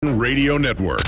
Radio Network.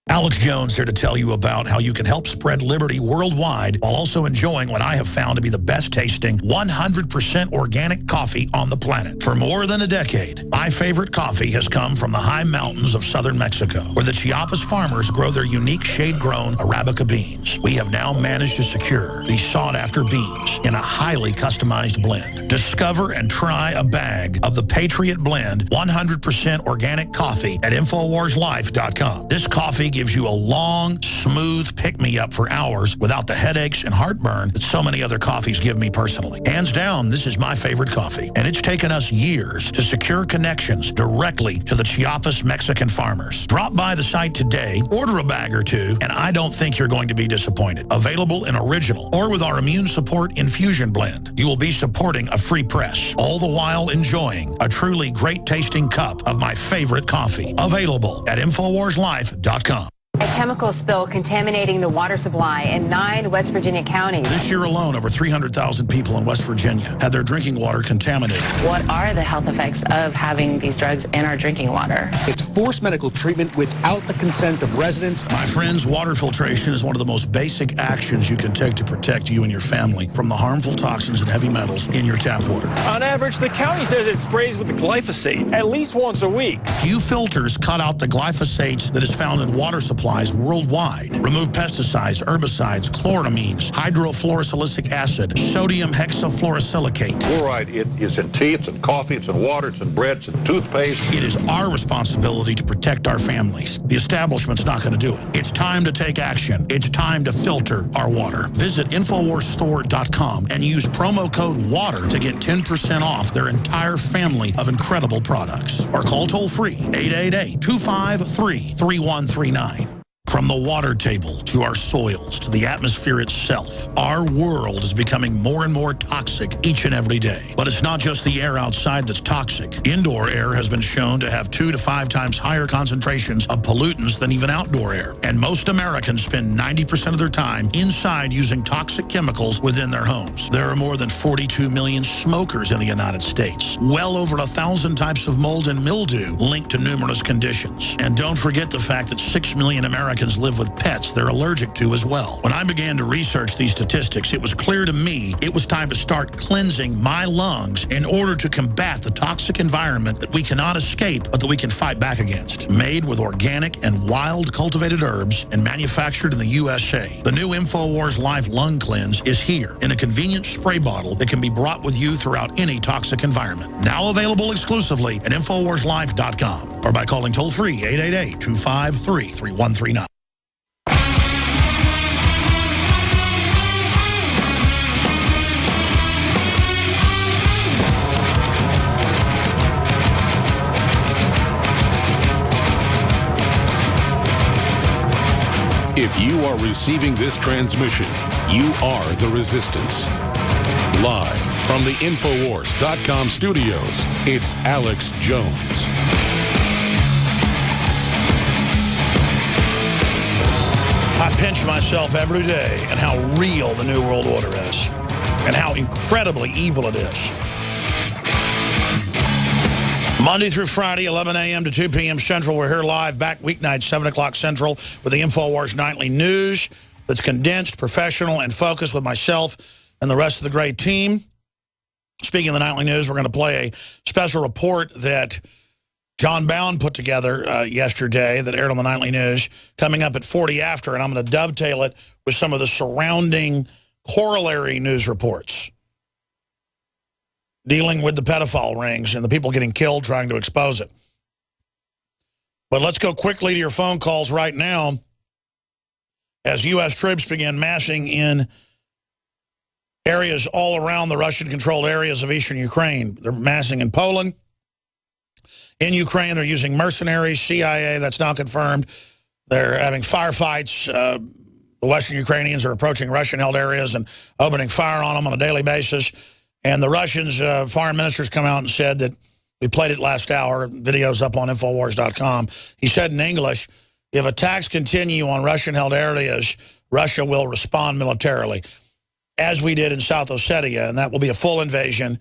Alex Jones here to tell you about how you can help spread liberty worldwide while also enjoying what I have found to be the best tasting 100% organic coffee on the planet. For more than a decade, my favorite coffee has come from the high mountains of southern Mexico, where the Chiapas farmers grow their unique shade-grown Arabica beans. We have now managed to secure these sought-after beans in a highly customized blend. Discover and try a bag of the Patriot Blend 100% organic coffee at InfoWarsLife.com. This coffee gives you a long, smooth pick-me-up for hours without the headaches and heartburn that so many other coffees give me personally. Hands down, this is my favorite coffee, and it's taken us years to secure connections directly to the Chiapas Mexican farmers. Drop by the site today, order a bag or two, and I don't think you're going to be disappointed. Available in original or with our Immune Support Infusion Blend. You will be supporting a free press, all the while enjoying a truly great-tasting cup of my favorite coffee. Available at InfoWarsLife.com. A chemical spill contaminating the water supply in 9 West Virginia counties. This year alone, over 300,000 people in West Virginia had their drinking water contaminated. What are the health effects of having these drugs in our drinking water? It's forced medical treatment without the consent of residents. My friends, water filtration is one of the most basic actions you can take to protect you and your family from the harmful toxins and heavy metals in your tap water. On average, the county says it sprays with the glyphosate at least once a week. Few filters cut out the glyphosate that is found in water supplies worldwide. Remove pesticides, herbicides, chloramines, hydrofluorosilicic acid, sodium hexafluorosilicate. Fluoride, it is in tea, it's in coffee, it's in water, it's in bread, it's in toothpaste. It is our responsibility to protect our families. The establishment's not going to do it. It's time to take action. It's time to filter our water. Visit InfoWarsStore.com and use promo code WATER to get 10% off their entire family of incredible products. Or call toll-free 888-253-3139. From the water table to our soils to the atmosphere itself, our world is becoming more and more toxic each and every day. But it's not just the air outside that's toxic. Indoor air has been shown to have 2 to 5 times higher concentrations of pollutants than even outdoor air. And most Americans spend 90% of their time inside using toxic chemicals within their homes. There are more than 42 million smokers in the United States. Well over 1,000 types of mold and mildew linked to numerous conditions. And don't forget the fact that 6 million Americans live with pets they're allergic to as well. When I began to research these statistics, it was clear to me it was time to start cleansing my lungs in order to combat the toxic environment that we cannot escape, but that we can fight back against. Made with organic and wild cultivated herbs and manufactured in the USA, the new InfoWars Life Lung Cleanse is here in a convenient spray bottle that can be brought with you throughout any toxic environment. Now available exclusively at InfoWarsLife.com or by calling toll-free 888-253-3139. If you are receiving this transmission, you are the resistance. Live from the Infowars.com studios, it's Alex Jones. I pinch myself every day at how real the New World Order is and how incredibly evil it is. Monday through Friday, 11 a.m. to 2 p.m. Central. We're here live, back weeknights, 7 o'clock Central, with the InfoWars Nightly News that's condensed, professional, and focused with myself and the rest of the great team. Speaking of the Nightly News, we're going to play a special report that John Bound put together yesterday that aired on the Nightly News, coming up at 40 after, and I'm going to dovetail it with some of the surrounding corollary news reports dealing with the pedophile rings and the people getting killed trying to expose it. But let's go quickly to your phone calls right now as U.S. troops begin massing in areas all around the Russian-controlled areas of eastern Ukraine. They're massing in Poland. In Ukraine, they're using mercenaries, CIA, that's now confirmed. They're having firefights. The Western Ukrainians are approaching Russian-held areas and opening fire on them on a daily basis. And the Russians' foreign ministers come out and said that, we played it last hour, video's up on Infowars.com. He said in English, if attacks continue on Russian-held areas, Russia will respond militarily, as we did in South Ossetia, and that will be a full invasion.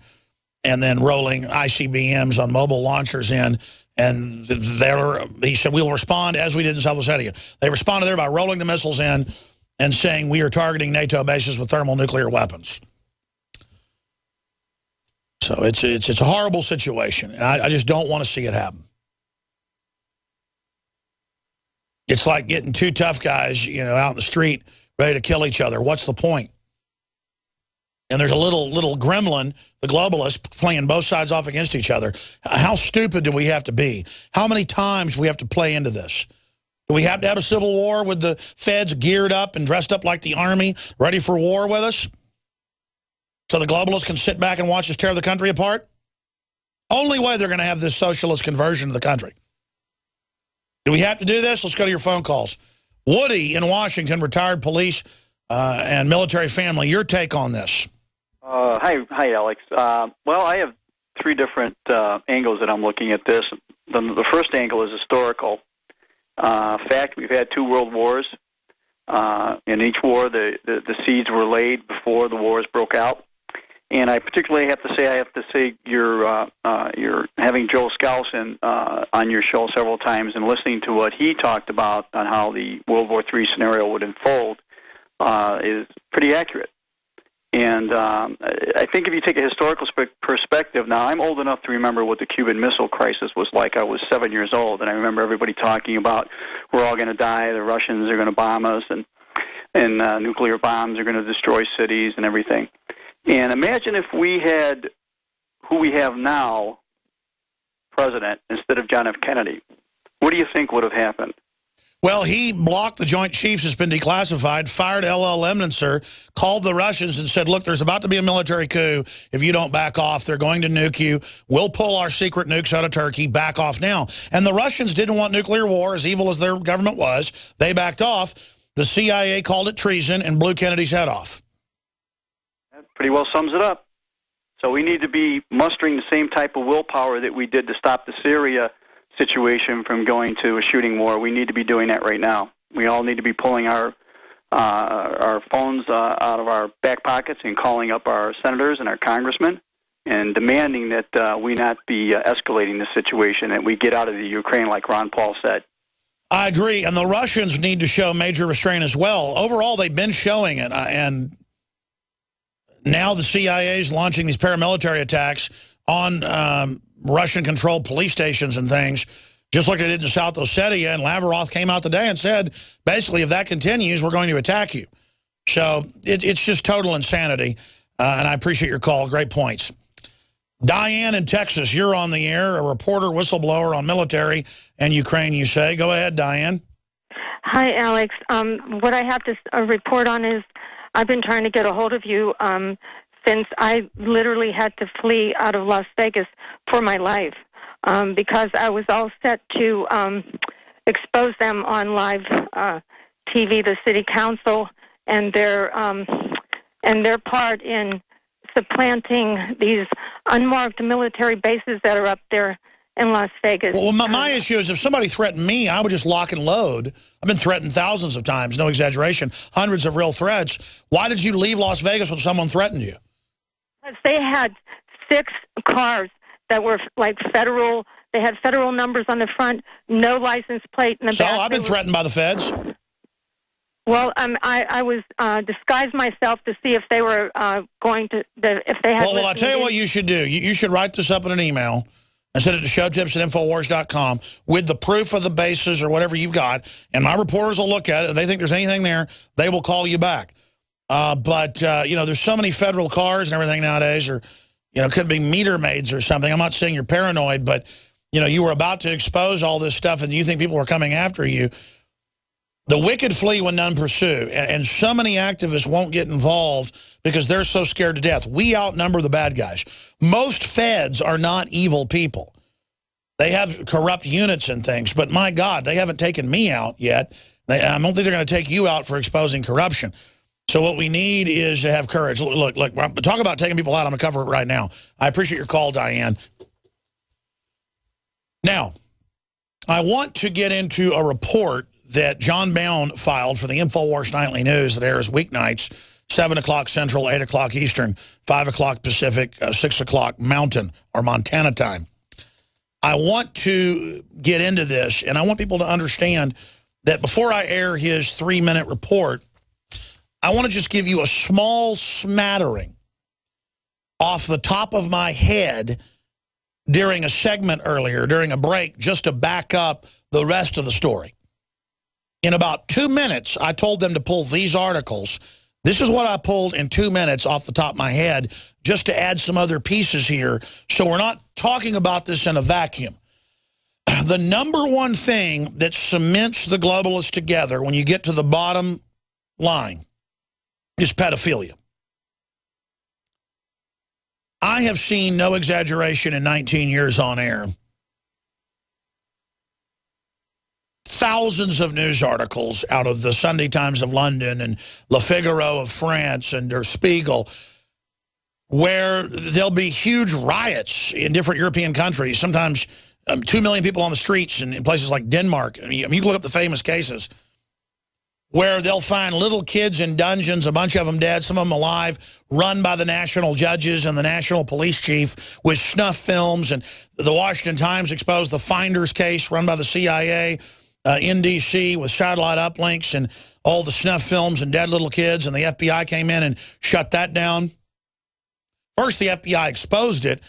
and then rolling ICBMs on mobile launchers in. And he said, we'll respond as we did in South Ossetia. They responded there by rolling the missiles in and saying we are targeting NATO bases with thermonuclear weapons. So it's a horrible situation, and I just don't want to see it happen. It's like getting two tough guys, out in the street ready to kill each other. What's the point? And there's a little gremlin, the globalist, playing both sides off against each other. How stupid do we have to be? How many times do we have to play into this? Do we have to have a civil war with the feds geared up and dressed up like the army, ready for war with us? So the globalists can sit back and watch us tear the country apart? Only way they're going to have this socialist conversion of the country. Do we have to do this? Let's go to your phone calls. Woody in Washington, retired police and military family. Your take on this? Hi, Alex. Well, I have three different angles that I'm looking at this. The first angle is historical. Fact, we've had 2 world wars. In each war, the seeds were laid before the wars broke out. And I particularly have to say, you're having Joel Skousen on your show several times and listening to what he talked about on how the World War III scenario would unfold is pretty accurate. And I think if you take a historical perspective, now I'm old enough to remember what the Cuban Missile Crisis was like. I was 7 years old, and I remember everybody talking about we're all going to die, the Russians are going to bomb us, and nuclear bombs are going to destroy cities and everything. And imagine if we had who we have now, president, instead of John F. Kennedy. What do you think would have happened? Well, he blocked the Joint Chiefs that's been declassified, fired L.L. Lemnitzer, called the Russians and said, look, there's about to be a military coup. If you don't back off, they're going to nuke you. We'll pull our secret nukes out of Turkey. Back off now. And the Russians didn't want nuclear war, as evil as their government was. They backed off. The CIA called it treason and blew Kennedy's head off. That pretty well sums it up. So we need to be mustering the same type of willpower that we did to stop the Syria situation from going to a shooting war. We need to be doing that right now. We all need to be pulling our phones out of our back pockets and calling up our senators and our congressmen and demanding that we not be escalating the situation, and we get out of the Ukraine like Ron Paul said. I agree, and the Russians need to show major restraint as well. Overall, they've been showing it, and now the CIA is launching these paramilitary attacks on Russian-controlled police stations and things, just like they did in South Ossetia, and Lavrov came out today and said, basically, if that continues, we're going to attack you. So it's just total insanity, and I appreciate your call. Great points. Diane in Texas, you're on the air, a reporter, whistleblower on military and Ukraine, you say. Go ahead, Diane. Hi, Alex. What I have to report on is I've been trying to get a hold of you since I literally had to flee out of Las Vegas for my life because I was all set to expose them on live TV, the city council, and their part in supplanting these unmarked military bases that are up there in Las Vegas. Well, my issue is if somebody threatened me, I would just lock and load. I've been threatened thousands of times, no exaggeration, hundreds of real threats. Why did you leave Las Vegas when someone threatened you? They had 6 cars that were like federal. They had federal numbers on the front, no license plate in the back. So I've been threatened by the feds? Well, I was disguised myself to see if they were going to, if they had... Well, I'll tell you what you should do. You should write this up in an email and send it to showtips@infowars.com with the proof of the bases or whatever you've got, and my reporters will look at it. If they think there's anything there, they will call you back. But there's so many federal cars and everything nowadays, or, could be meter maids or something. I'm not saying you're paranoid, but, you were about to expose all this stuff and you think people were coming after you. The wicked flee when none pursue, and so many activists won't get involved because they're so scared to death. We outnumber the bad guys. Most feds are not evil people. They have corrupt units and things, but my God, they haven't taken me out yet. I don't think they're going to take you out for exposing corruption. So what we need is to have courage. Look, talk about taking people out. I'm going to cover it right now. I appreciate your call, Diane. Now, I want to get into a report that John Bound filed for the InfoWars Nightly News that airs weeknights, 7 o'clock Central, 8 o'clock Eastern, 5 o'clock Pacific, 6 o'clock Mountain or Montana time. I want to get into this, and I want people to understand that before I air his 3-minute report, I want to just give you a small smattering off the top of my head during a segment earlier, during a break, just to back up the rest of the story. In about 2 minutes, I told them to pull these articles. This is what I pulled in 2 minutes off the top of my head, just to add some other pieces here, so we're not talking about this in a vacuum. The number one thing that cements the globalists together when you get to the bottom line is pedophilia. I have seen, no exaggeration, in 19 years on air, thousands of news articles out of the Sunday Times of London and Le Figaro of France and Der Spiegel, where there'll be huge riots in different European countries, sometimes 2 million people on the streets in places like Denmark. I mean, you can look up the famous cases, where they'll find little kids in dungeons, a bunch of them dead, some of them alive, run by the national judges and the national police chief with snuff films. And the Washington Times exposed the Finders case run by the CIA in D.C. with satellite uplinks and all the snuff films and dead little kids, and the FBI came in and shut that down. First, the FBI exposed it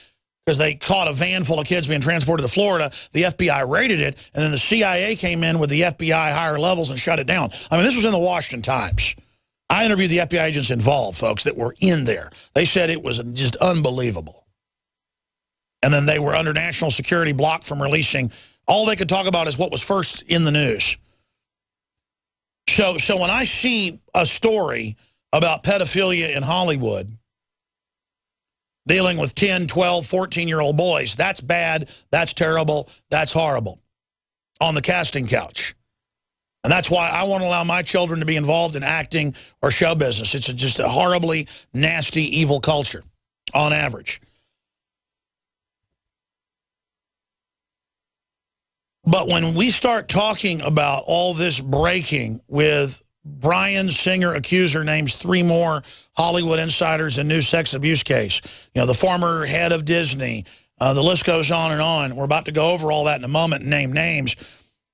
because they caught a van full of kids being transported to Florida. The FBI raided it, and then the CIA came in with the FBI higher levels and shut it down. I mean, this was in the Washington Times. I interviewed the FBI agents involved, folks, that were in there. They said it was just unbelievable. And then they were under national security blocked from releasing. All they could talk about is what was first in the news. So when I see a story about pedophilia in Hollywood, dealing with 10, 12, 14-year-old boys, that's bad, that's terrible, that's horrible, on the casting couch. And that's why I want to allow my children to be involved in acting or show business. It's just a horribly nasty, evil culture, on average. But when we start talking about all this breaking with Bryan Singer accuser names 3 more Hollywood insiders in new sex abuse case, you know, the former head of Disney, the list goes on and on. We're about to go over all that in a moment and name names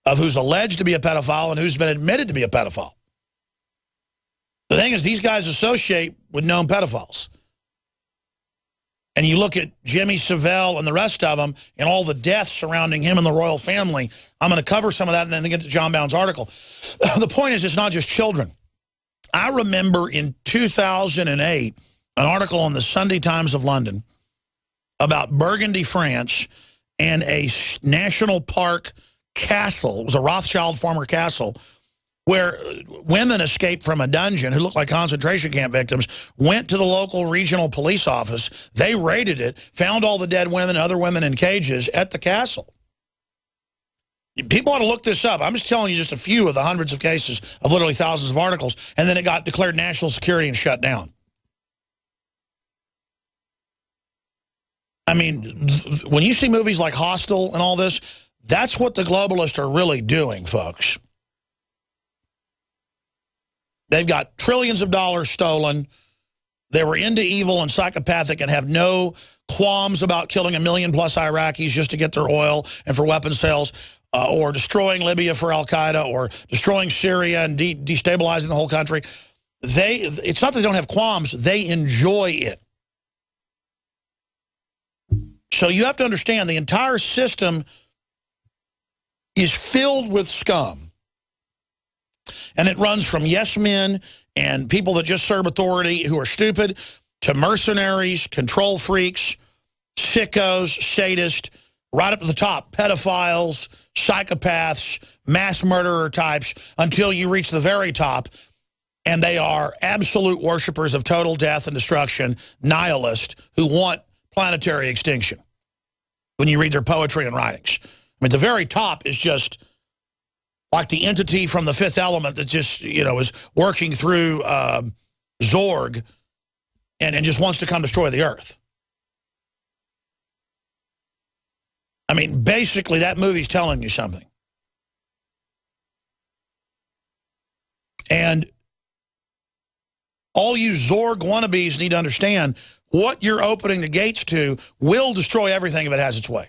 of who's alleged to be a pedophile and who's been admitted to be a pedophile. The thing is, these guys associate with known pedophiles. And you look at Jimmy Savile and the rest of them and all the deaths surrounding him and the royal family. I'm going to cover some of that and then get to John Bound's article. The point is, it's not just children. I remember in 2008, an article in the Sunday Times of London about Burgundy, France, and a national park castle. It was a Rothschild former castle, where women escaped from a dungeon who looked like concentration camp victims, went to the local regional police office. They raided it, found all the dead women and other women in cages at the castle. People ought to look this up. I'm just telling you just a few of the hundreds of cases of literally thousands of articles, and then it got declared national security and shut down. I mean, when you see movies like Hostel and all this, that's what the globalists are really doing, folks. They've got trillions of dollars stolen. They were into evil and psychopathic and have no qualms about killing 1 million+ Iraqis just to get their oil and for weapon sales, or destroying Libya for al-Qaeda, or destroying Syria and destabilizing the whole country. It's not that they don't have qualms. They enjoy it. So you have to understand, the entire system is filled with scum. And it runs from yes men and people that just serve authority who are stupid to mercenaries, control freaks, sickos, sadists, right up to the top, pedophiles, psychopaths, mass murderer types, until you reach the very top, and they are absolute worshipers of total death and destruction, nihilists who want planetary extinction when you read their poetry and writings. I mean, the very top is just like the entity from the Fifth Element that just, you know, is working through Zorg and just wants to come destroy the Earth. I mean, basically, that movie's telling you something. And all you Zorg wannabes need to understand what you're opening the gates to will destroy everything if it has its way.